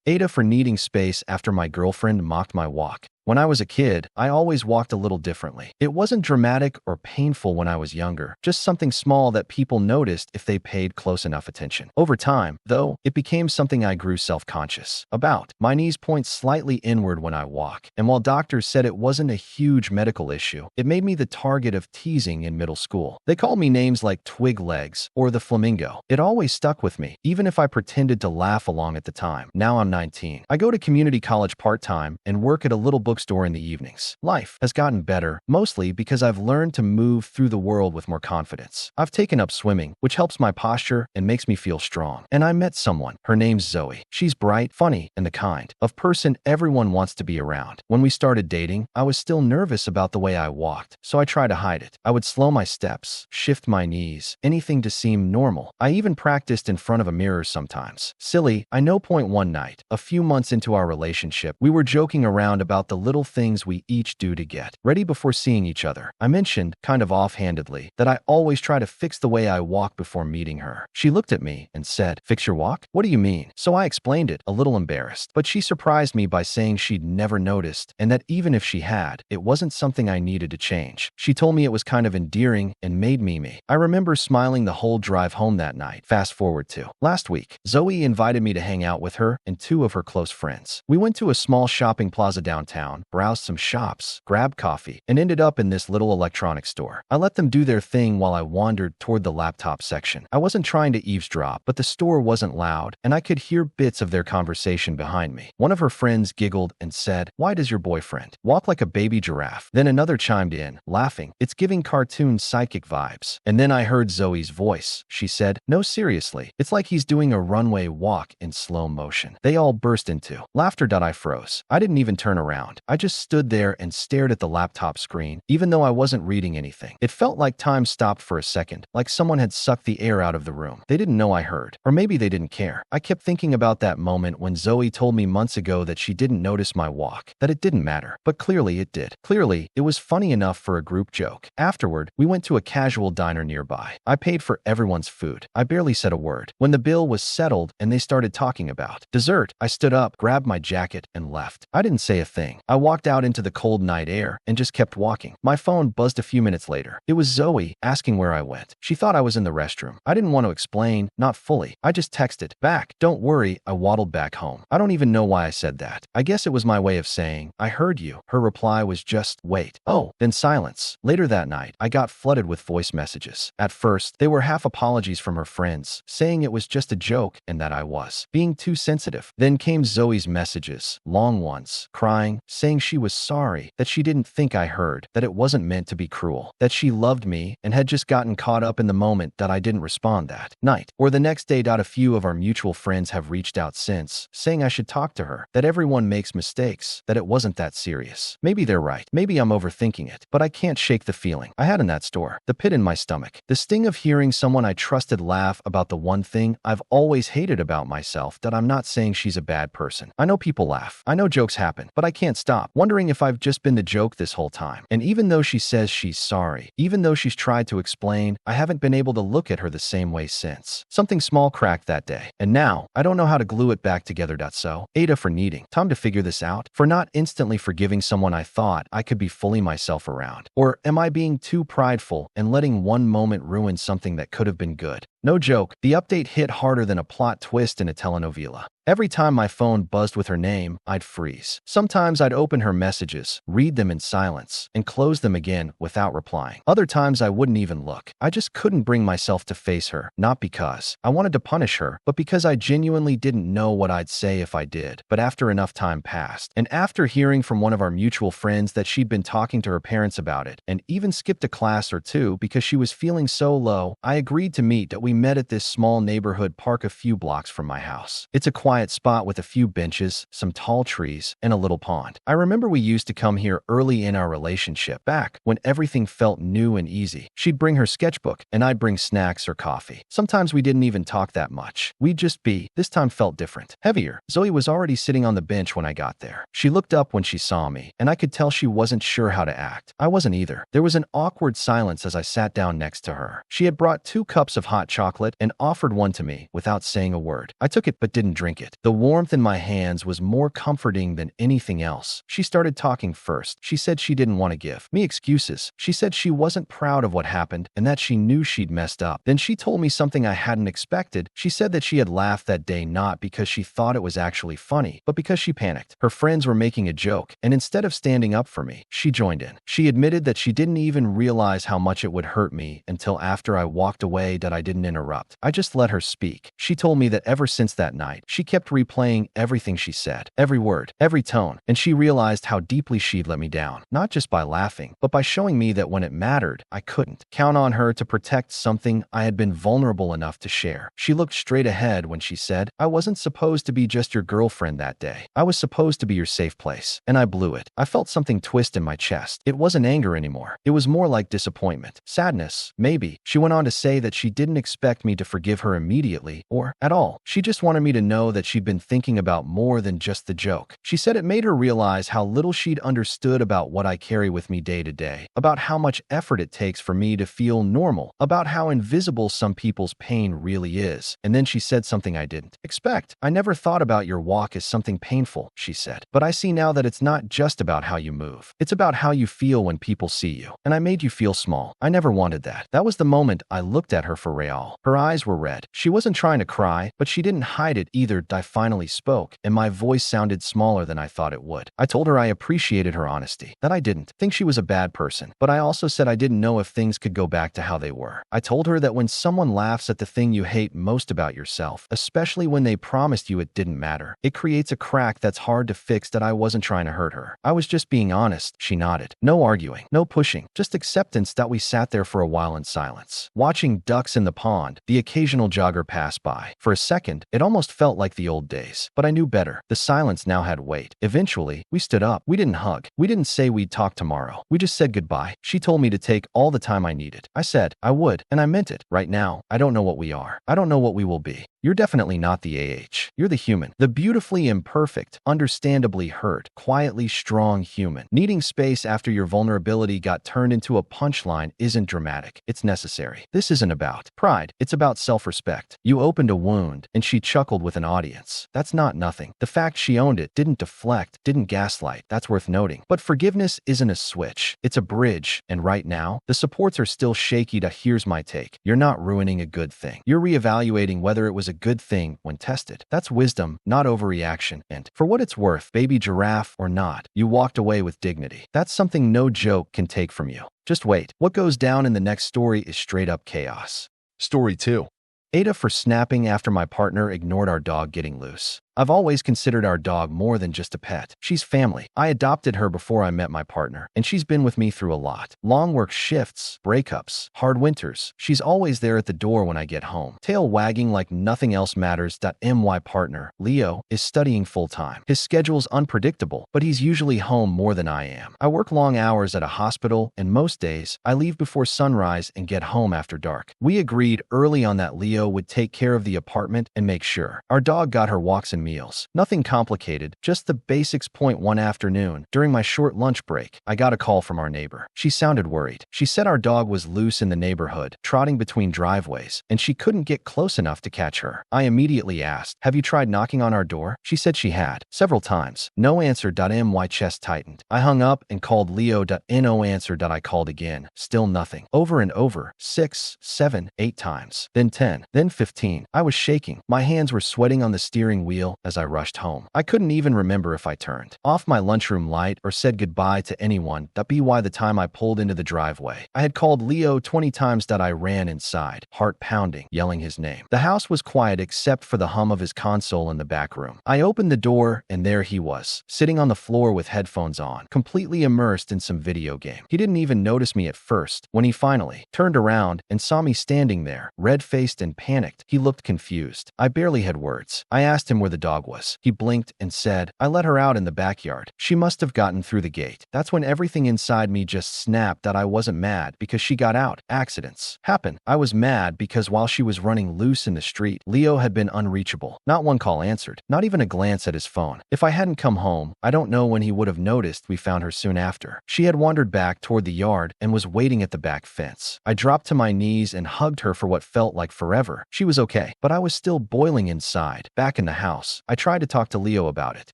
AITA for needing space after my girlfriend mocked my walk. When I was a kid, I always walked a little differently. It wasn't dramatic or painful when I was younger, just something small that people noticed if they paid close enough attention. Over time, though, it became something I grew self-conscious about. My knees point slightly inward when I walk, and while doctors said it wasn't a huge medical issue, it made me the target of teasing in middle school. They called me names like twig legs or the flamingo. It always stuck with me, even if I pretended to laugh along at the time. Now I'm 19. I go to community college part-time and work at a little bookstore in the evenings. Life has gotten better, mostly because I've learned to move through the world with more confidence. I've taken up swimming, which helps my posture and makes me feel strong. And I met someone. Her name's Zoe. She's bright, funny, and the kind of person everyone wants to be around. When we started dating, I was still nervous about the way I walked, so I tried to hide it. I would slow my steps, shift my knees, anything to seem normal. I even practiced in front of a mirror sometimes. Silly, I know. One night, a few months into our relationship, we were joking around about the little things we each do to get ready before seeing each other. I mentioned, kind of offhandedly, that I always try to fix the way I walk before meeting her. She looked at me and said, "Fix your walk? What do you mean?" So I explained it, a little embarrassed, but she surprised me by saying she'd never noticed and that even if she had, it wasn't something I needed to change. She told me it was kind of endearing and made me me. I remember smiling the whole drive home that night. Fast forward to last week. Zoe invited me to hang out with her and two of her close friends. We went to a small shopping plaza downtown, browsed some shops, grabbed coffee, and ended up in this little electronics store. I let them do their thing while I wandered toward the laptop section. I wasn't trying to eavesdrop, but the store wasn't loud, and I could hear bits of their conversation behind me. One of her friends giggled and said, "Why does your boyfriend walk like a baby giraffe?" Then another chimed in, laughing, "It's giving cartoon psychic vibes." And then I heard Zoe's voice. She said, "No, seriously, it's like he's doing a runway walk in slow motion." They all burst into laughter. I froze. I didn't even turn around. I just stood there and stared at the laptop screen, even though I wasn't reading anything. It felt like time stopped for a second, like someone had sucked the air out of the room. They didn't know I heard, or maybe they didn't care. I kept thinking about that moment when Zoe told me months ago that she didn't notice my walk, that it didn't matter. But clearly it did. Clearly, it was funny enough for a group joke. Afterward, we went to a casual diner nearby. I paid for everyone's food. I barely said a word. When the bill was settled and they started talking about dessert, I stood up, grabbed my jacket, and left. I didn't say a thing. I walked out into the cold night air and just kept walking. My phone buzzed a few minutes later. It was Zoe asking where I went. She thought I was in the restroom. I didn't want to explain, not fully. I just texted back, "Don't worry." I waddled back home. I don't even know why I said that. I guess it was my way of saying, "I heard you." Her reply was just, "Wait." Oh, then silence. Later that night, I got flooded with voice messages. At first, they were half apologies from her friends, saying it was just a joke and that I was being too sensitive. Then came Zoe's messages, long ones, crying, saying she was sorry, that she didn't think I heard, that it wasn't meant to be cruel, that she loved me and had just gotten caught up in the moment that I didn't respond that night. Or the next day. A few of our mutual friends have reached out since, saying I should talk to her, that everyone makes mistakes, that it wasn't that serious. Maybe they're right. Maybe I'm overthinking it, but I can't shake the feeling I had in that store, the pit in my stomach, the sting of hearing someone I trusted laugh about the one thing I've always hated about myself. That I'm not saying she's a bad person. I know people laugh. I know jokes happen, but I can't stop wondering if I've just been the joke this whole time. And even though she says she's sorry, even though she's tried to explain, I haven't been able to look at her the same way since. Something small cracked that day, and now I don't know how to glue it back together. So, AITA for needing time to figure this out, for not instantly forgiving someone I thought I could be fully myself around. Or am I being too prideful and letting one moment ruin something that could have been good? No joke, the update hit harder than a plot twist in a telenovela. Every time my phone buzzed with her name, I'd freeze. Sometimes I'd open her messages, read them in silence, and close them again without replying. Other times I wouldn't even look. I just couldn't bring myself to face her, not because I wanted to punish her, but because I genuinely didn't know what I'd say if I did. But after enough time passed, and after hearing from one of our mutual friends that she'd been talking to her parents about it, and even skipped a class or two because she was feeling so low, I agreed to meet. We met at this small neighborhood park a few blocks from my house. It's a quiet spot with a few benches, some tall trees, and a little pond. I remember we used to come here early in our relationship, back when everything felt new and easy. She'd bring her sketchbook, and I'd bring snacks or coffee. Sometimes we didn't even talk that much. We'd just be. This time felt different, heavier. Zoe was already sitting on the bench when I got there. She looked up when she saw me, and I could tell she wasn't sure how to act. I wasn't either. There was an awkward silence as I sat down next to her. She had brought 2 cups of hot chocolate chocolate and offered one to me without saying a word. I took it but didn't drink it. The warmth in my hands was more comforting than anything else. She started talking first. She said she didn't want to give me excuses. She said she wasn't proud of what happened and that she knew she'd messed up. Then she told me something I hadn't expected. She said that she had laughed that day not because she thought it was actually funny, but because she panicked. Her friends were making a joke, and instead of standing up for me, she joined in. She admitted that she didn't even realize how much it would hurt me until after I walked away that I didn't interrupt. I just let her speak. She told me that ever since that night, she kept replaying everything she said, every word, every tone, and she realized how deeply she'd let me down, not just by laughing, but by showing me that when it mattered, I couldn't count on her to protect something I had been vulnerable enough to share. She looked straight ahead when she said, "I wasn't supposed to be just your girlfriend that day. I was supposed to be your safe place." And I blew it. I felt something twist in my chest. It wasn't anger anymore. It was more like disappointment. Sadness, maybe. She went on to say that she didn't expect me to forgive her immediately or at all. She just wanted me to know that she'd been thinking about more than just the joke. She said it made her realize how little she'd understood about what I carry with me day to day, about how much effort it takes for me to feel normal, about how invisible some people's pain really is. And then she said something I didn't expect. "I never thought about your walk as something painful," she said. "But I see now that it's not just about how you move. It's about how you feel when people see you. And I made you feel small. I never wanted that." That was the moment I looked at her for real. Her eyes were red. She wasn't trying to cry, but she didn't hide it either. I finally spoke, and my voice sounded smaller than I thought it would. I told her I appreciated her honesty, that I didn't think she was a bad person, but I also said I didn't know if things could go back to how they were. I told her that when someone laughs at the thing you hate most about yourself, especially when they promised you it didn't matter, it creates a crack that's hard to fix. That I wasn't trying to hurt her. I was just being honest. She nodded. No arguing, no pushing, just acceptance. That we sat there for a while in silence, watching ducks in the pond, the occasional jogger pass by. For a second, it almost felt like the old days, but I knew better. The silence now had weight. Eventually, we stood up. We didn't hug. We didn't say we'd talk tomorrow. We just said goodbye. She told me to take all the time I needed. I said I would, and I meant it. Right now, I don't know what we are. I don't know what we will be. You're definitely not the AH. You're the human, the beautifully imperfect, understandably hurt, quietly strong human. Needing space after your vulnerability got turned into a punchline isn't dramatic. It's necessary. This isn't about pride. It's about self-respect. You opened a wound, and she chuckled with an audience. That's not nothing. The fact she owned it, didn't deflect, didn't gaslight, that's worth noting. But forgiveness isn't a switch. It's a bridge, and right now, the supports are still shaky. Here's my take. You're not ruining a good thing. You're reevaluating whether it was a good thing when tested. That's wisdom, not overreaction. And for what it's worth, baby giraffe or not, you walked away with dignity. That's something no joke can take from you. Just wait. What goes down in the next story is straight up chaos. Story 2. AITA for snapping after my partner ignored our dog getting loose. I've always considered our dog more than just a pet. She's family. I adopted her before I met my partner, and she's been with me through a lot. Long work shifts, breakups, hard winters. She's always there at the door when I get home, tail wagging like nothing else matters. My partner, Leo, is studying full-time. His schedule's unpredictable, but he's usually home more than I am. I work long hours at a hospital, and most days, I leave before sunrise and get home after dark. We agreed early on that Leo would take care of the apartment and make sure our dog got her walks and meals. Nothing complicated, just the basics. One afternoon, during my short lunch break, I got a call from our neighbor. She sounded worried. She said our dog was loose in the neighborhood, trotting between driveways, and she couldn't get close enough to catch her. I immediately asked, "Have you tried knocking on our door?" She said she had, several times. No answer. My chest tightened. I hung up and called Leo. No answer. I called again. Still nothing. Over and over. 6, 7, 8 times. Then 10. Then 15. I was shaking. My hands were sweating on the steering wheel as I rushed home. I couldn't even remember if I turned off my lunchroom light or said goodbye to anyone. By the time I pulled into the driveway, I had called Leo 20 times. I ran inside, heart pounding, yelling his name. The house was quiet except for the hum of his console in the back room. I opened the door, and there he was, sitting on the floor with headphones on, completely immersed in some video game. He didn't even notice me at first. When he finally turned around and saw me standing there, red-faced and panicked, he looked confused. I barely had words. I asked him where the dog was. He blinked and said, "I let her out in the backyard. She must have gotten through the gate." That's when everything inside me just snapped that I wasn't mad because she got out. Accidents happen. I was mad because while she was running loose in the street, Leo had been unreachable. Not one call answered, not even a glance at his phone. If I hadn't come home, I don't know when he would have noticed we found her soon after. She had wandered back toward the yard and was waiting at the back fence. I dropped to my knees and hugged her for what felt like forever. She was okay, but I was still boiling inside. Back in the house, I tried to talk to Leo about it,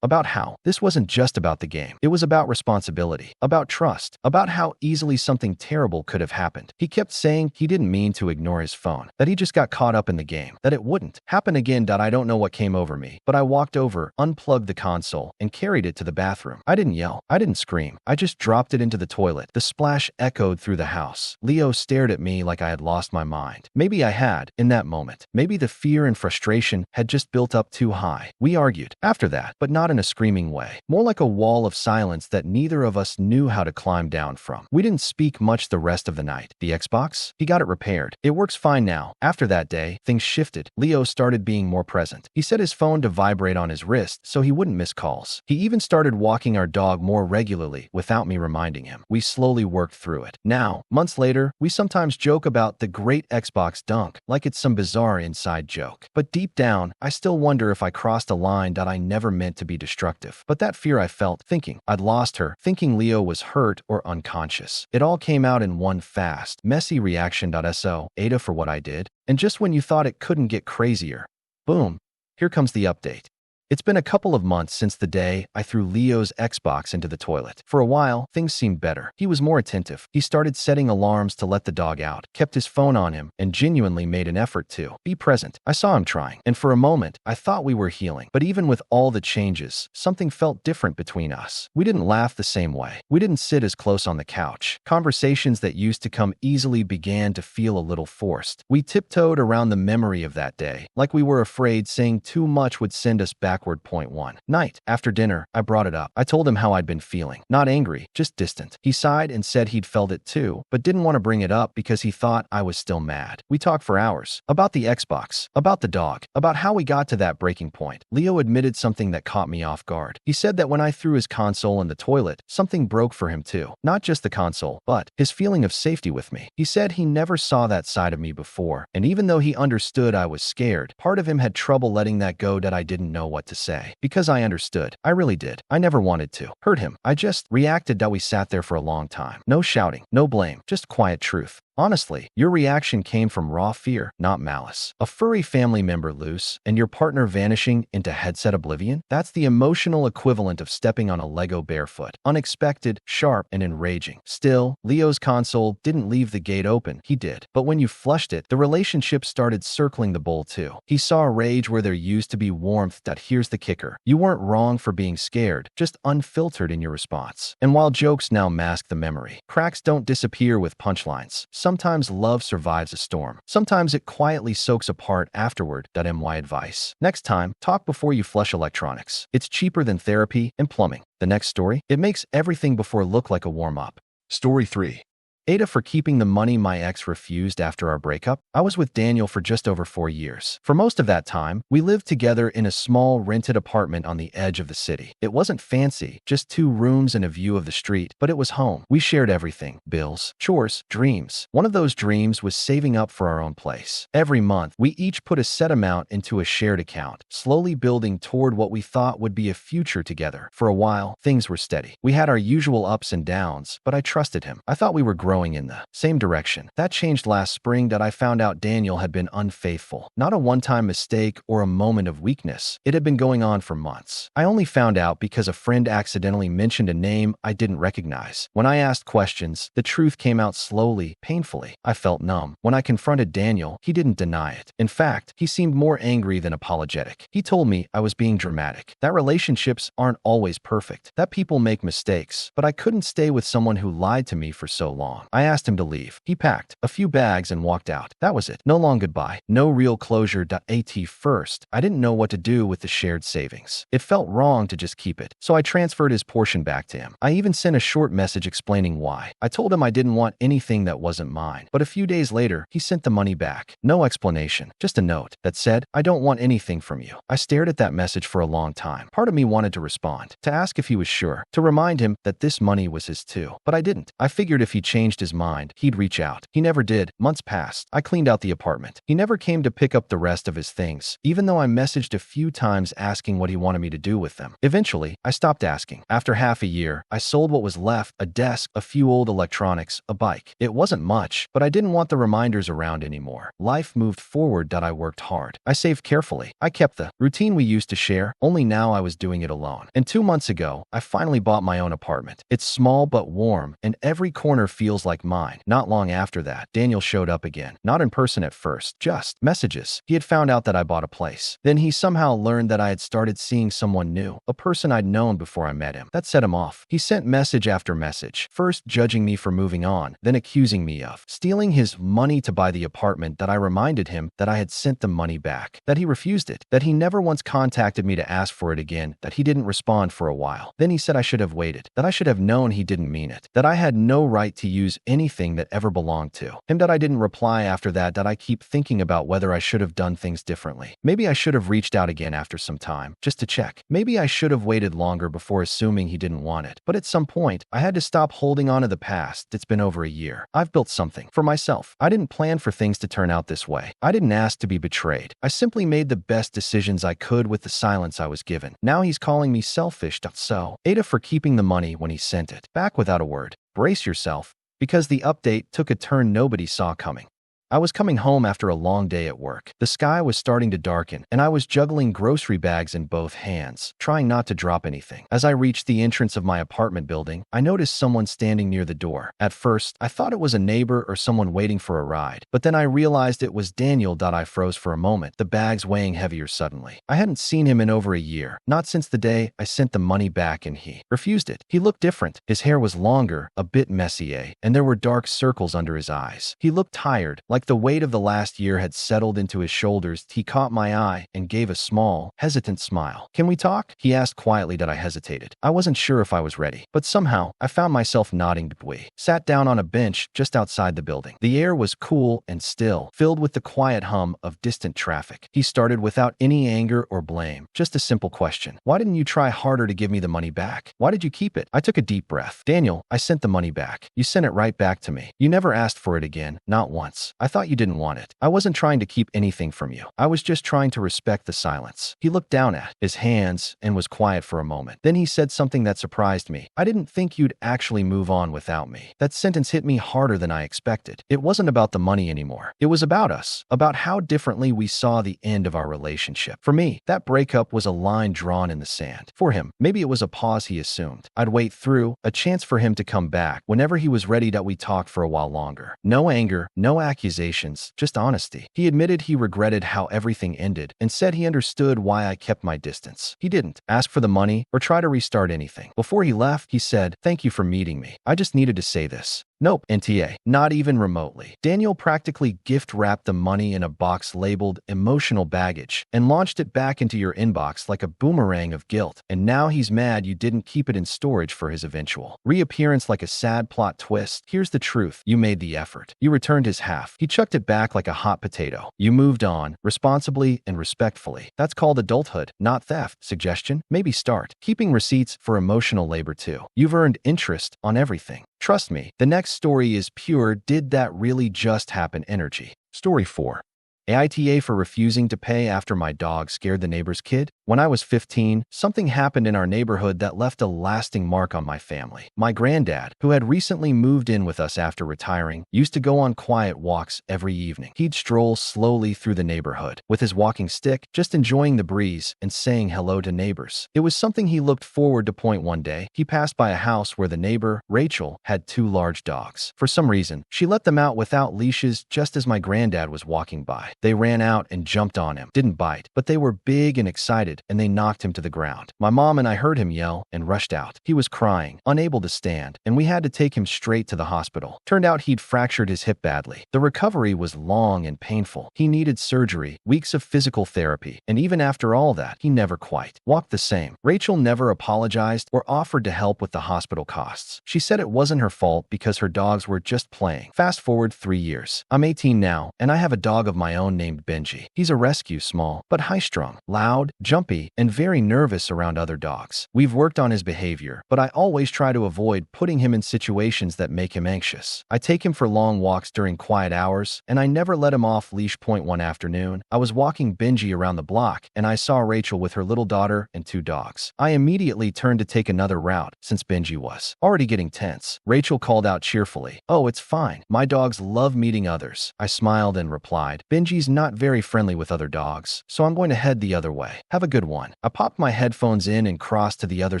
about how this wasn't just about the game. It was about responsibility, about trust, about how easily something terrible could have happened. He kept saying he didn't mean to ignore his phone, that he just got caught up in the game, that it wouldn't happen again. I don't know what came over me, but I walked over, unplugged the console, and carried it to the bathroom. I didn't yell. I didn't scream. I just dropped it into the toilet. The splash echoed through the house. Leo stared at me like I had lost my mind. Maybe I had, in that moment. Maybe the fear and frustration had just built up too high. We argued after that, but not in a screaming way. More like a wall of silence that neither of us knew how to climb down from. We didn't speak much the rest of the night. The Xbox? He got it repaired. It works fine now. After that day, things shifted. Leo started being more present. He set his phone to vibrate on his wrist so he wouldn't miss calls. He even started walking our dog more regularly without me reminding him. We slowly worked through it. Now, months later, we sometimes joke about the great Xbox dunk like it's some bizarre inside joke. But deep down, I still wonder if I crossed a line that I never meant to be destructive. But that fear I felt, thinking I'd lost her, thinking Leo was hurt or unconscious, it all came out in one fast, messy reaction. So, AITA for what I did. And just when you thought it couldn't get crazier, boom, here comes the update. It's been a couple of months since the day I threw Leo's Xbox into the toilet. For a while, things seemed better. He was more attentive. He started setting alarms to let the dog out, kept his phone on him, and genuinely made an effort to be present. I saw him trying, and for a moment, I thought we were healing. But even with all the changes, something felt different between us. We didn't laugh the same way. We didn't sit as close on the couch. Conversations that used to come easily began to feel a little forced. We tiptoed around the memory of that day, like we were afraid saying too much would send us back. Point one. Night. After dinner, I brought it up. I told him how I'd been feeling. Not angry, just distant. He sighed and said he'd felt it too, but didn't want to bring it up because he thought I was still mad. We talked for hours. About the Xbox, about the dog, about how we got to that breaking point. Leo admitted something that caught me off guard. He said that when I threw his console in the toilet, something broke for him too. Not just the console, but his feeling of safety with me. He said he never saw that side of me before, and even though he understood I was scared, part of him had trouble letting that go, that I didn't know what to say. Because I understood. I really did. I never wanted to hurt him. I just reacted. That we sat there for a long time. No shouting, no blame, just quiet truth. Honestly, your reaction came from raw fear, not malice. A furry family member loose, and your partner vanishing into headset oblivion? That's the emotional equivalent of stepping on a Lego barefoot. Unexpected, sharp, and enraging. Still, Leo's console didn't leave the gate open. He did. But when you flushed it, the relationship started circling the bowl too. He saw rage where there used to be warmth. That here's the kicker. You weren't wrong for being scared, just unfiltered in your response. And while jokes now mask the memory, cracks don't disappear with punchlines. Sometimes love survives a storm. Sometimes it quietly soaks apart afterward. My advice. Next time, talk before you flush electronics. It's cheaper than therapy and plumbing. The next story? It makes everything before look like a warm-up. Story 3. AITA for keeping the money my ex refused after our breakup. I was with Daniel for just over 4 years. For most of that time, we lived together in a small rented apartment on the edge of the city. It wasn't fancy, just 2 rooms and a view of the street, but it was home. We shared everything: bills, chores, dreams. One of those dreams was saving up for our own place. Every month, we each put a set amount into a shared account, slowly building toward what we thought would be a future together. For a while, things were steady. We had our usual ups and downs, but I trusted him. I thought we were growing in the same direction. That changed last spring. That I found out Daniel had been unfaithful. Not a one-time mistake or a moment of weakness. It had been going on for months. I only found out because a friend accidentally mentioned a name I didn't recognize. When I asked questions, the truth came out slowly, painfully. I felt numb. When I confronted Daniel, he didn't deny it. In fact, he seemed more angry than apologetic. He told me I was being dramatic, that relationships aren't always perfect, that people make mistakes, but I couldn't stay with someone who lied to me for so long. long. I asked him to leave. He packed a few bags and walked out. That was it. No long goodbye. No real closure. At first, I didn't know what to do with the shared savings. It felt wrong to just keep it, so I transferred his portion back to him. I even sent a short message explaining why. I told him I didn't want anything that wasn't mine. But a few days later, he sent the money back. No explanation, just a note that said, "I don't want anything from you." I stared at that message for a long time. Part of me wanted to respond, to ask if he was sure, to remind him that this money was his too. But I didn't. I figured if he changed his mind, he'd reach out. He never did. Months passed. I cleaned out the apartment. He never came to pick up the rest of his things, even though I messaged a few times asking what he wanted me to do with them. Eventually, I stopped asking. After half a year, I sold what was left, a desk, a few old electronics, a bike. It wasn't much, but I didn't want the reminders around anymore. Life moved forward. I worked hard. I saved carefully. I kept the routine we used to share, only now I was doing it alone. And 2 months ago, I finally bought my own apartment. It's small but warm, and every corner feels like mine. Not long after that, Daniel showed up again. Not in person at first, just messages. He had found out that I bought a place. Then he somehow learned that I had started seeing someone new, a person I'd known before I met him. That set him off. He sent message after message, first judging me for moving on, then accusing me of stealing his money to buy the apartment. That I reminded him that I had sent the money back, that he refused it, that he never once contacted me to ask for it again, that he didn't respond for a while. Then he said I should have waited, that I should have known he didn't mean it, that I had no right to use anything that ever belonged to him, that I didn't reply after that I keep thinking about whether I should have done things differently. Maybe I should have reached out again after some time, just to check. Maybe I should have waited longer before assuming he didn't want it. But at some point, I had to stop holding on to the past. It's been over a year. I've built something for myself. I didn't plan for things to turn out this way. I didn't ask to be betrayed. I simply made the best decisions I could with the silence I was given. Now he's calling me selfish. So, AITA for keeping the money when he sent it back without a word. Brace yourself, because the update took a turn nobody saw coming. I was coming home after a long day at work. The sky was starting to darken, and I was juggling grocery bags in both hands, trying not to drop anything. As I reached the entrance of my apartment building, I noticed someone standing near the door. At first, I thought it was a neighbor or someone waiting for a ride, but then I realized it was Daniel. I froze for a moment, the bags weighing heavier suddenly. I hadn't seen him in over a year, not since the day I sent the money back and he refused it. He looked different. His hair was longer, a bit messy, and there were dark circles under his eyes. He looked tired, like the weight of the last year had settled into his shoulders. He caught my eye and gave a small, hesitant smile. "Can we talk?" he asked quietly. I hesitated. I wasn't sure if I was ready, but somehow I found myself nodding. We sat down on a bench just outside the building. The air was cool and still, filled with the quiet hum of distant traffic. He started without any anger or blame, just a simple question. "Why didn't you try harder to give me the money back? Why did you keep it?" I took a deep breath. "Daniel, I sent the money back. You sent it right back to me. You never asked for it again, not once. I thought you didn't want it. I wasn't trying to keep anything from you. I was just trying to respect the silence." He looked down at his hands and was quiet for a moment. Then he said something that surprised me. "I didn't think you'd actually move on without me." That sentence hit me harder than I expected. It wasn't about the money anymore. It was about us, about how differently we saw the end of our relationship. For me, that breakup was a line drawn in the sand. For him, maybe it was a pause he assumed I'd wait through, a chance for him to come back whenever he was ready. We talked for a while longer. No anger, no accusations, just honesty. He admitted he regretted how everything ended and said he understood why I kept my distance. He didn't ask for the money or try to restart anything. Before he left, he said, "Thank you for meeting me. I just needed to say this." Nope, NTA, not even remotely. Daniel practically gift-wrapped the money in a box labeled emotional baggage and launched it back into your inbox like a boomerang of guilt. And now he's mad you didn't keep it in storage for his eventual reappearance. Like a sad plot twist. Here's the truth. You made the effort. You returned his half. He chucked it back like a hot potato. You moved on, responsibly and respectfully. That's called adulthood, not theft. Suggestion? Maybe start keeping receipts for emotional labor too. You've earned interest on everything. Trust me, the next story is pure "did that really just happen" energy. Story 4. AITA for refusing to pay after my dog scared the neighbor's kid. When I was 15, something happened in our neighborhood that left a lasting mark on my family. My granddad, who had recently moved in with us after retiring, used to go on quiet walks every evening. He'd stroll slowly through the neighborhood with his walking stick, just enjoying the breeze and saying hello to neighbors. It was something he looked forward to. One day, he passed by a house where the neighbor, Rachel, had 2 large dogs. For some reason, she let them out without leashes just as my granddad was walking by. They ran out and jumped on him. Didn't bite, but they were big and excited, and they knocked him to the ground. My mom and I heard him yell and rushed out. He was crying, unable to stand, and we had to take him straight to the hospital. Turned out he'd fractured his hip badly. The recovery was long and painful. He needed surgery, weeks of physical therapy, and even after all that, he never quite walked the same. Rachel never apologized or offered to help with the hospital costs. She said it wasn't her fault because her dogs were just playing. Fast forward 3 years. I'm 18 now, and I have a dog of my own named Benji. He's a rescue, small, but high-strung, loud, jumpy, and very nervous around other dogs. We've worked on his behavior, but I always try to avoid putting him in situations that make him anxious. I take him for long walks during quiet hours, and I never let him off leash. One afternoon, I was walking Benji around the block, and I saw Rachel with her little daughter and 2 dogs. I immediately turned to take another route since Benji was already getting tense. Rachel called out cheerfully, "Oh, it's fine. My dogs love meeting others." I smiled and replied, "Benji's not very friendly with other dogs, so I'm going to head the other way. Have a good one." I popped my headphones in and crossed to the other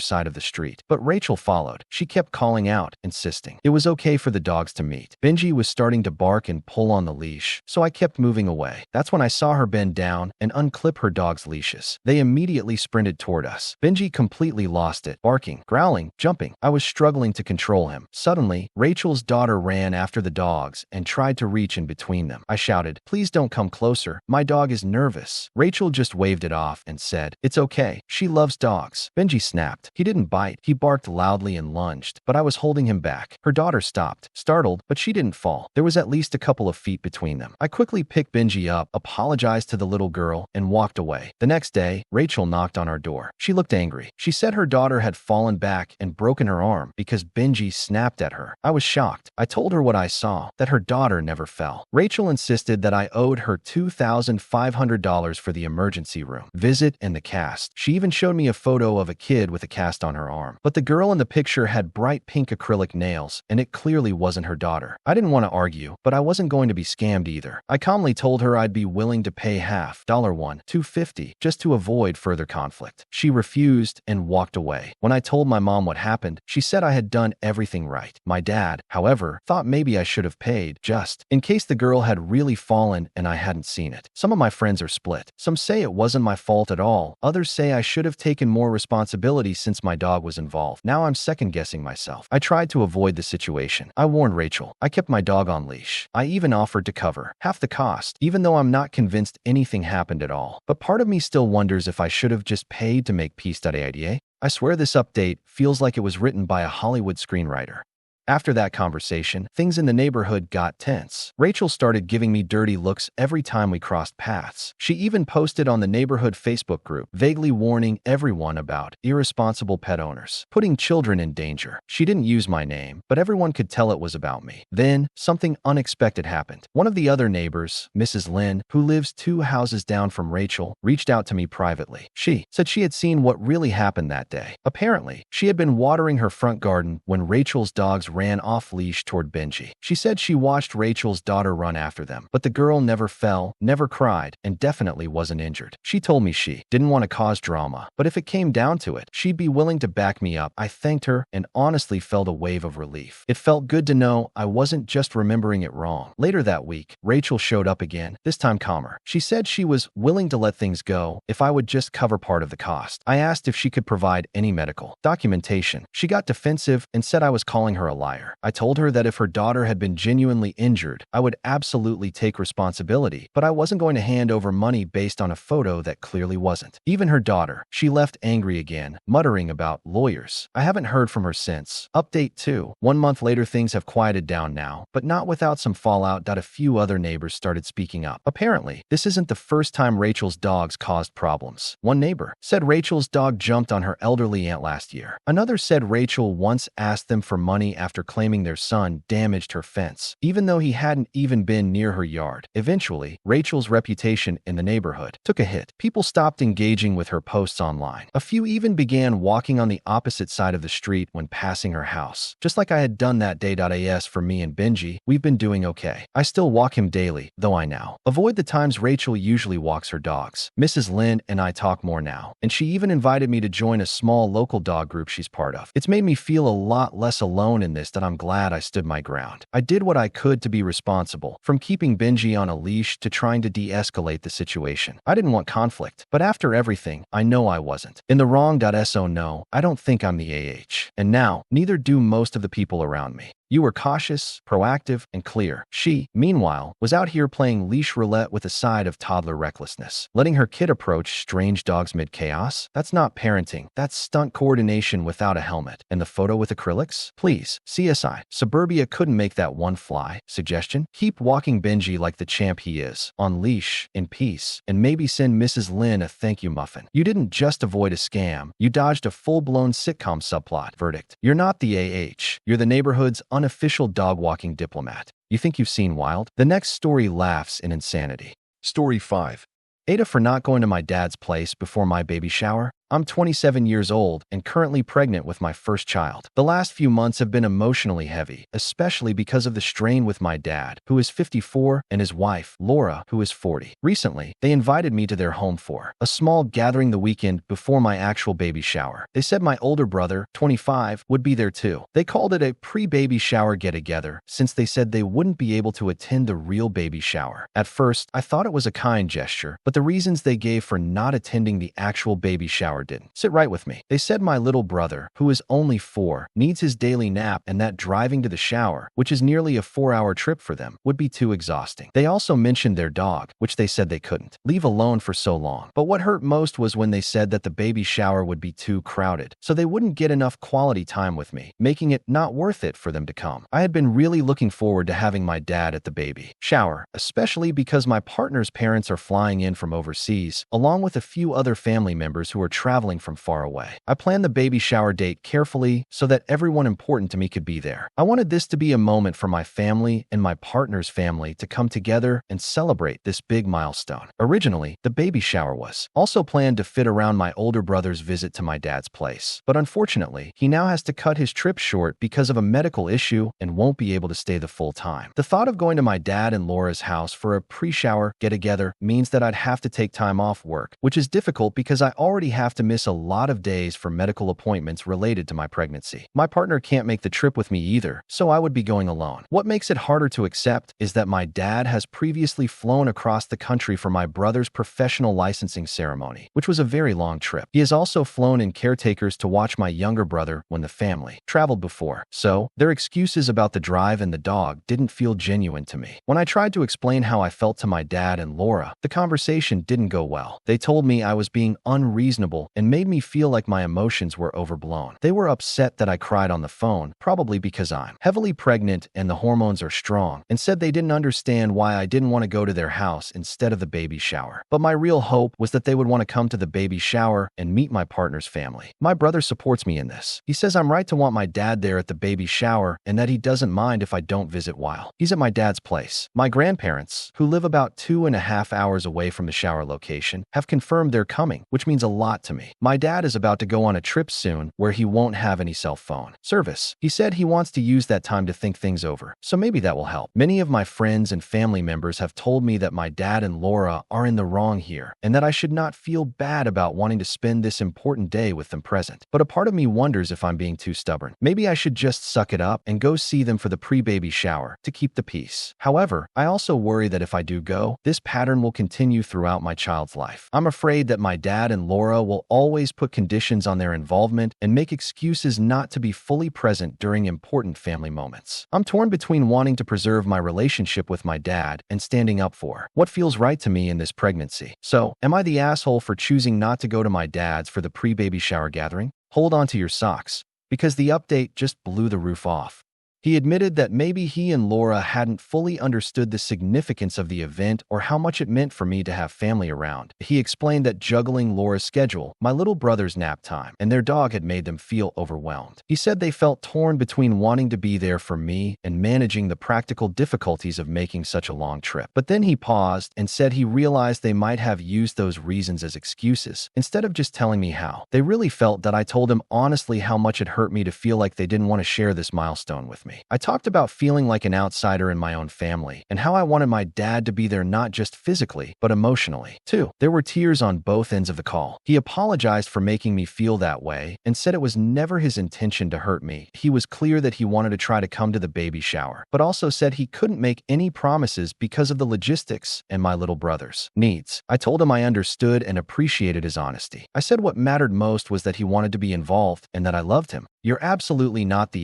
side of the street, but Rachel followed. She kept calling out, insisting it was okay for the dogs to meet. Benji was starting to bark and pull on the leash, so I kept moving away. That's when I saw her bend down and unclip her dog's leashes. They immediately sprinted toward us. Benji completely lost it, barking, growling, jumping. I was struggling to control him. Suddenly, Rachel's daughter ran after the dogs and tried to reach in between them. I shouted, "Please don't come closer. My dog is nervous." Rachel just waved it off and said, "It's okay. She loves dogs." Benji snapped. He didn't bite. He barked loudly and lunged, but I was holding him back. Her daughter stopped, startled, but she didn't fall. There was at least a couple of feet between them. I quickly picked Benji up, apologized to the little girl, and walked away. The next day, Rachel knocked on our door. She looked angry. She said her daughter had fallen back and broken her arm because Benji snapped at her. I was shocked. I told her what I saw, that her daughter never fell. Rachel insisted that I owed her $2,500 for the emergency room visit and the cast. She even showed me a photo of a kid with a cast on her arm. But the girl in the picture had bright pink acrylic nails, and it clearly wasn't her daughter. I didn't want to argue, but I wasn't going to be scammed either. I calmly told her I'd be willing to pay half, $250, just to avoid further conflict. She refused and walked away. When I told my mom what happened, she said I had done everything right. My dad, however, thought maybe I should have paid, just in case the girl had really fallen and I hadn't seen it. Some of my friends are split. Some say it wasn't my fault at all. Others say I should have taken more responsibility since my dog was involved. Now I'm second-guessing myself. I tried to avoid the situation. I warned Rachel. I kept my dog on leash. I even offered to cover half the cost, even though I'm not convinced anything happened at all. But part of me still wonders if I should have just paid to make peace. AITA. I swear this update feels like it was written by a Hollywood screenwriter. After that conversation, things in the neighborhood got tense. Rachel started giving me dirty looks every time we crossed paths. She even posted on the neighborhood Facebook group, vaguely warning everyone about irresponsible pet owners, putting children in danger. She didn't use my name, but everyone could tell it was about me. Then, something unexpected happened. One of the other neighbors, Mrs. Lynn, who lives 2 houses down from Rachel, reached out to me privately. She said she had seen what really happened that day. Apparently, she had been watering her front garden when Rachel's dogs ran off-leash toward Benji. She said she watched Rachel's daughter run after them, but the girl never fell, never cried, and definitely wasn't injured. She told me she didn't want to cause drama, but if it came down to it, she'd be willing to back me up. I thanked her and honestly felt a wave of relief. It felt good to know I wasn't just remembering it wrong. Later that week, Rachel showed up again, this time calmer. She said she was willing to let things go if I would just cover part of the cost. I asked if she could provide any medical documentation. She got defensive and said I was calling her a liar. I told her that if her daughter had been genuinely injured, I would absolutely take responsibility, but I wasn't going to hand over money based on a photo that clearly wasn't. Even her daughter, she left angry again, muttering about lawyers. I haven't heard from her since. Update 2. 1 month later, things have quieted down now, but not without some fallout. A few other neighbors started speaking up. Apparently, this isn't the first time Rachel's dogs caused problems. One neighbor said Rachel's dog jumped on her elderly aunt last year. Another said Rachel once asked them for money after claiming their son damaged her fence, even though he hadn't even been near her yard. Eventually, Rachel's reputation in the neighborhood took a hit. People stopped engaging with her posts online. A few even began walking on the opposite side of the street when passing her house. Just like I had done that day. As for me and Benji, we've been doing okay. I still walk him daily, though I now avoid the times Rachel usually walks her dogs. Mrs. Lynn and I talk more now, and she even invited me to join a small local dog group she's part of. It's made me feel a lot less alone in this sadness that I'm glad I stood my ground. I did what I could to be responsible, from keeping Benji on a leash to trying to de-escalate the situation. I didn't want conflict, but after everything, I know I wasn't in the wrong. So no, I don't think I'm the AH. And now, neither do most of the people around me. You were cautious, proactive, and clear. She, meanwhile, was out here playing leash roulette with a side of toddler recklessness, letting her kid approach strange dogs mid-chaos. That's not parenting. That's stunt coordination without a helmet. And the photo with acrylics? Please, CSI. Suburbia couldn't make that one fly. Suggestion? Keep walking Benji like the champ he is, on leash, in peace, and maybe send Mrs. Lynn a thank you muffin. You didn't just avoid a scam. You dodged a full-blown sitcom subplot. Verdict. You're not the AH. You're the neighborhood's unofficial dog-walking diplomat. You think you've seen wild? The next story laughs in insanity. Story 5. AITA for not going to my dad's place before my baby shower. I'm 27 years old and currently pregnant with my first child. The last few months have been emotionally heavy, especially because of the strain with my dad, who is 54, and his wife, Laura, who is 40. Recently, they invited me to their home for a small gathering the weekend before my actual baby shower. They said my older brother, 25, would be there too. They called it a pre-baby shower get-together since they said they wouldn't be able to attend the real baby shower. At first, I thought it was a kind gesture, but the reasons they gave for not attending the actual baby shower didn't sit right with me. They said my little brother, who is only 4, needs his daily nap and that driving to the shower, which is nearly a 4-hour trip for them, would be too exhausting. They also mentioned their dog, which they said they couldn't leave alone for so long. But what hurt most was when they said that the baby shower would be too crowded, so they wouldn't get enough quality time with me, making it not worth it for them to come. I had been really looking forward to having my dad at the baby shower, especially because my partner's parents are flying in from overseas, along with a few other family members who are traveling from far away. I planned the baby shower date carefully so that everyone important to me could be there. I wanted this to be a moment for my family and my partner's family to come together and celebrate this big milestone. Originally, the baby shower was also planned to fit around my older brother's visit to my dad's place. But unfortunately, he now has to cut his trip short because of a medical issue and won't be able to stay the full time. The thought of going to my dad and Laura's house for a pre-shower get-together means that I'd have to take time off work, which is difficult because I already have to miss a lot of days for medical appointments related to my pregnancy. My partner can't make the trip with me either, so I would be going alone. What makes it harder to accept is that my dad has previously flown across the country for my brother's professional licensing ceremony, which was a very long trip. He has also flown in caretakers to watch my younger brother when the family traveled before, so their excuses about the drive and the dog didn't feel genuine to me. When I tried to explain how I felt to my dad and Laura, the conversation didn't go well. They told me I was being unreasonable and made me feel like my emotions were overblown. They were upset that I cried on the phone, probably because I'm heavily pregnant and the hormones are strong, and said they didn't understand why I didn't want to go to their house instead of the baby shower. But my real hope was that they would want to come to the baby shower and meet my partner's family. My brother supports me in this. He says I'm right to want my dad there at the baby shower and that he doesn't mind if I don't visit while he's at my dad's place. My grandparents, who live about 2.5 hours away from the shower location, have confirmed they're coming, which means a lot to me. My dad is about to go on a trip soon where he won't have any cell phone service. He said he wants to use that time to think things over, so maybe that will help. Many of my friends and family members have told me that my dad and Laura are in the wrong here, and that I should not feel bad about wanting to spend this important day with them present. But a part of me wonders if I'm being too stubborn. Maybe I should just suck it up and go see them for the pre-baby shower to keep the peace. However, I also worry that if I do go, this pattern will continue throughout my child's life. I'm afraid that my dad and Laura will always put conditions on their involvement and make excuses not to be fully present during important family moments. I'm torn between wanting to preserve my relationship with my dad and standing up for what feels right to me in this pregnancy. So, am I the asshole for choosing not to go to my dad's for the pre-baby shower gathering? Hold on to your socks, because the update just blew the roof off. He admitted that maybe he and Laura hadn't fully understood the significance of the event or how much it meant for me to have family around. He explained that juggling Laura's schedule, my little brother's nap time, and their dog had made them feel overwhelmed. He said they felt torn between wanting to be there for me and managing the practical difficulties of making such a long trip. But then he paused and said he realized they might have used those reasons as excuses instead of just telling me how. They really felt that I told him honestly how much it hurt me to feel like they didn't want to share this milestone with me. me. I talked about feeling like an outsider in my own family and how I wanted my dad to be there not just physically, but emotionally, too. There were tears on both ends of the call. He apologized for making me feel that way and said it was never his intention to hurt me. He was clear that he wanted to try to come to the baby shower, but also said he couldn't make any promises because of the logistics and my little brother's needs. I told him I understood and appreciated his honesty. I said what mattered most was that he wanted to be involved and that I loved him. You're absolutely not the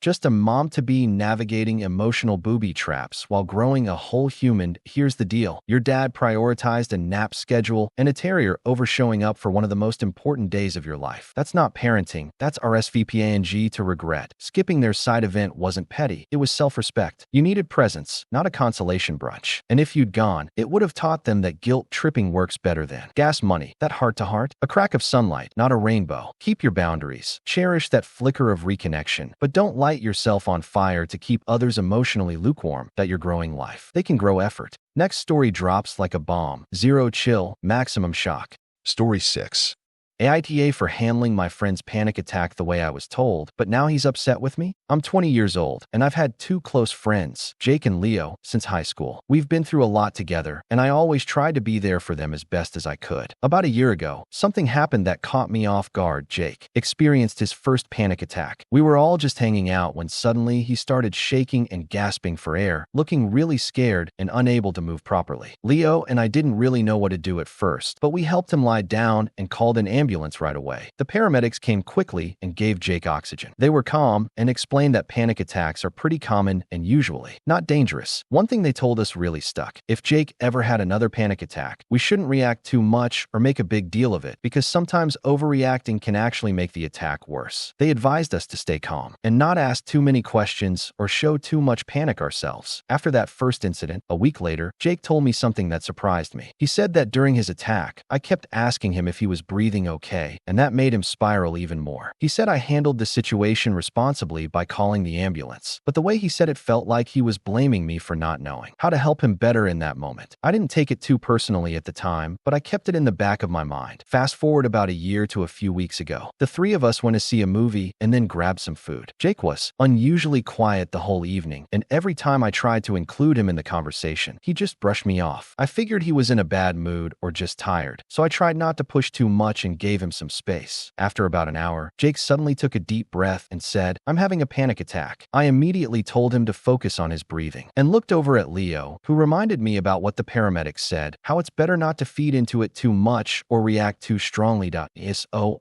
just a mom-to-be navigating emotional booby traps while growing a whole human. Here's the deal. Your dad prioritized a nap schedule and a terrier over showing up for one of the most important days of your life. That's not parenting. That's RSVPing to regret. Skipping their side event wasn't petty. It was self-respect. You needed presence, not a consolation brunch. And if you'd gone, it would have taught them that guilt tripping works better than gas money. That heart-to-heart, a crack of sunlight, not a rainbow. Keep your boundaries. Cherish that flicker of reconnection, but don't light yourself on fire to keep others emotionally lukewarm. That you're growing life. They can grow effort. Next story drops like a bomb. Zero chill, maximum shock. Story 6. AITA for handling my friend's panic attack the way I was told, but now he's upset with me? I'm 20 years old, and I've had two close friends, Jake and Leo, since high school. We've been through a lot together, and I always tried to be there for them as best as I could. About a year ago, something happened that caught me off guard. Jake experienced his first panic attack. We were all just hanging out when suddenly he started shaking and gasping for air, looking really scared and unable to move properly. Leo and I didn't really know what to do at first, but we helped him lie down and called an ambulance right away. The paramedics came quickly and gave Jake oxygen. They were calm and explained that panic attacks are pretty common and usually not dangerous. One thing they told us really stuck. If Jake ever had another panic attack, we shouldn't react too much or make a big deal of it because sometimes overreacting can actually make the attack worse. They advised us to stay calm and not ask too many questions or show too much panic ourselves. After that first incident, a week later, Jake told me something that surprised me. He said that during his attack, I kept asking him if he was breathing okay, and that made him spiral even more. He said I handled the situation responsibly by calling the ambulance, but the way he said it felt like he was blaming me for not knowing how to help him better in that moment. I didn't take it too personally at the time, but I kept it in the back of my mind. Fast forward about a year to a few weeks ago. The three of us went to see a movie and then grabbed some food. Jake was unusually quiet the whole evening, and every time I tried to include him in the conversation, he just brushed me off. I figured he was in a bad mood or just tired, so I tried not to push too much and gave him some space. After about an hour, Jake suddenly took a deep breath and said, "I'm having a panic attack." I immediately told him to focus on his breathing and looked over at Leo, who reminded me about what the paramedics said, how it's better not to feed into it too much or react too strongly.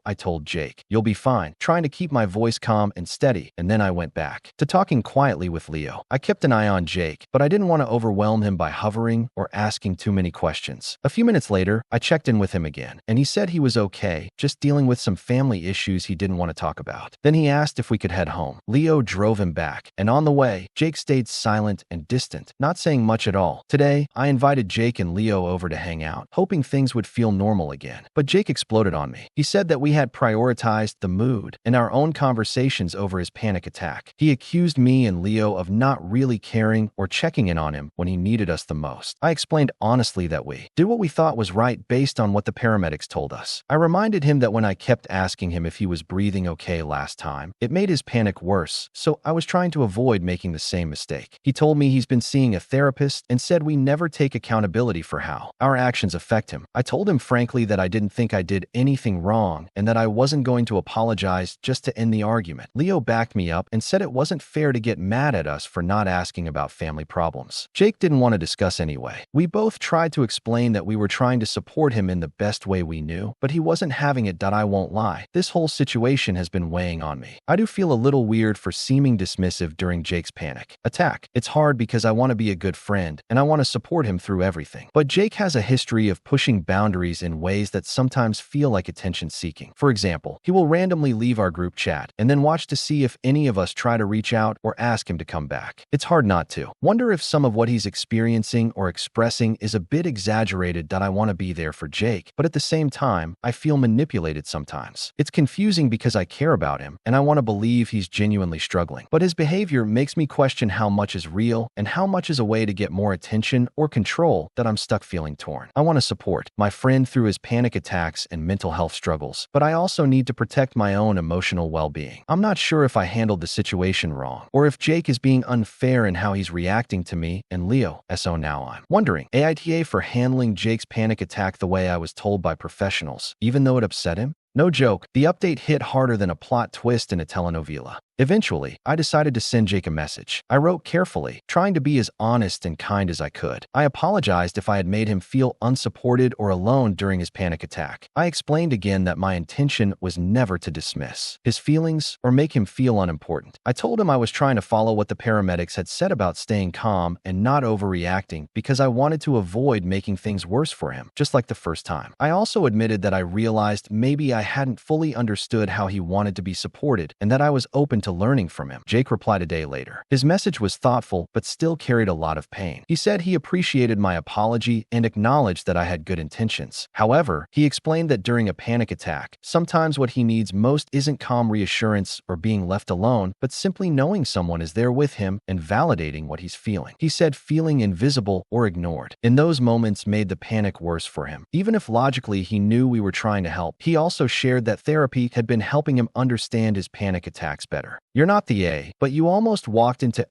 I told Jake, "You'll be fine," trying to keep my voice calm and steady, and then I went back to talking quietly with Leo. I kept an eye on Jake, but I didn't want to overwhelm him by hovering or asking too many questions. A few minutes later, I checked in with him again, and he said he was okay, just dealing with some family issues he didn't want to talk about. Then he asked if we could head home. Leo drove him back, and on the way, Jake stayed silent and distant, not saying much at all. Today, I invited Jake and Leo over to hang out, hoping things would feel normal again. But Jake exploded on me. He said that we had prioritized the mood and our own conversations over his panic attack. He accused me and Leo of not really caring or checking in on him when he needed us the most. I explained honestly that we did what we thought was right based on what the paramedics told us. I reminded him that when I kept asking him if he was breathing okay last time, it made his panic worse, so I was trying to avoid making the same mistake. He told me he's been seeing a therapist and said we never take accountability for how our actions affect him. I told him frankly that I didn't think I did anything wrong and that I wasn't going to apologize just to end the argument. Leo backed me up and said it wasn't fair to get mad at us for not asking about family problems. Jake didn't want to discuss anyway. We both tried to explain that we were trying to support him in the best way we knew, but he wasn't having it. I won't lie. This whole situation has been weighing on me. I do feel a little weird for seeming dismissive during Jake's panic attack. It's hard because I want to be a good friend and I want to support him through everything. But Jake has a history of pushing boundaries in ways that sometimes feel like attention-seeking. For example, he will randomly leave our group chat and then watch to see if any of us try to reach out or ask him to come back. It's hard not to wonder if some of what he's experiencing or expressing is a bit exaggerated. I want to be there for Jake, but at the same time, I feel manipulated sometimes. It's confusing because I care about him, and I want to believe he's genuinely struggling. But his behavior makes me question how much is real and how much is a way to get more attention or control that I'm stuck feeling torn. I want to support my friend through his panic attacks and mental health struggles, but I also need to protect my own emotional well-being. I'm not sure if I handled the situation wrong, or if Jake is being unfair in how he's reacting to me and Leo. So now I'm wondering, AITA for handling Jake's panic attack the way I was told by professionals, even though it upset him? No joke, the update hit harder than a plot twist in a telenovela. Eventually, I decided to send Jake a message. I wrote carefully, trying to be as honest and kind as I could. I apologized if I had made him feel unsupported or alone during his panic attack. I explained again that my intention was never to dismiss his feelings or make him feel unimportant. I told him I was trying to follow what the paramedics had said about staying calm and not overreacting because I wanted to avoid making things worse for him, just like the first time. I also admitted that I realized maybe I hadn't fully understood how he wanted to be supported and that I was open to learning from him. Jake replied a day later. His message was thoughtful, but still carried a lot of pain. He said he appreciated my apology and acknowledged that I had good intentions. However, he explained that during a panic attack, sometimes what he needs most isn't calm reassurance or being left alone, but simply knowing someone is there with him and validating what he's feeling. He said feeling invisible or ignored in those moments made the panic worse for him. Even if logically he knew we were trying to help, he also shared that therapy had been helping him understand his panic attacks better. You're not the A, but you almost walked into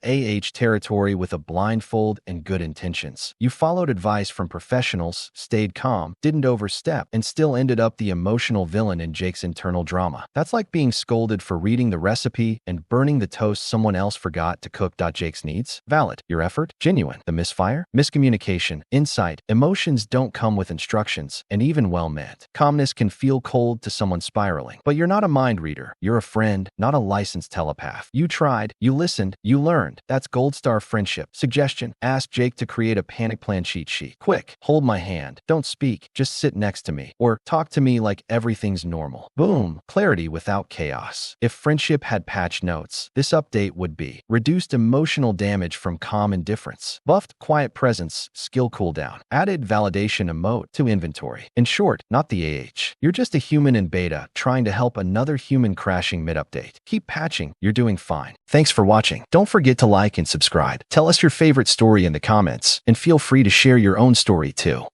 territory with a blindfold and good intentions. You followed advice from professionals, stayed calm, didn't overstep, and still ended up the emotional villain in Jake's internal drama. That's like being scolded for reading the recipe and burning the toast someone else forgot to cook. Jake's needs? Valid. Your effort? Genuine. The misfire? Miscommunication. Insight. Emotions don't come with instructions, and even well meant. Calmness can feel cold to someone spiraling. But you're not a mind reader. You're a friend, not a licensed telepath. You tried, you listened, you learned. That's gold star friendship. Suggestion: ask Jake to create a panic plan cheat sheet. Quick, hold my hand. Don't speak, just sit next to me. Or talk to me like everything's normal. Boom, clarity without chaos. If friendship had patch notes, this update would be: reduced emotional damage from calm indifference, buffed quiet presence, skill cooldown, added validation emote to inventory. In short, not the AH. You're just a human in beta trying to help another human crashing mid-update. Keep patching, you're doing fine. Thanks for watching. Don't forget to like and subscribe. Tell us your favorite story in the comments, and feel free to share your own story too.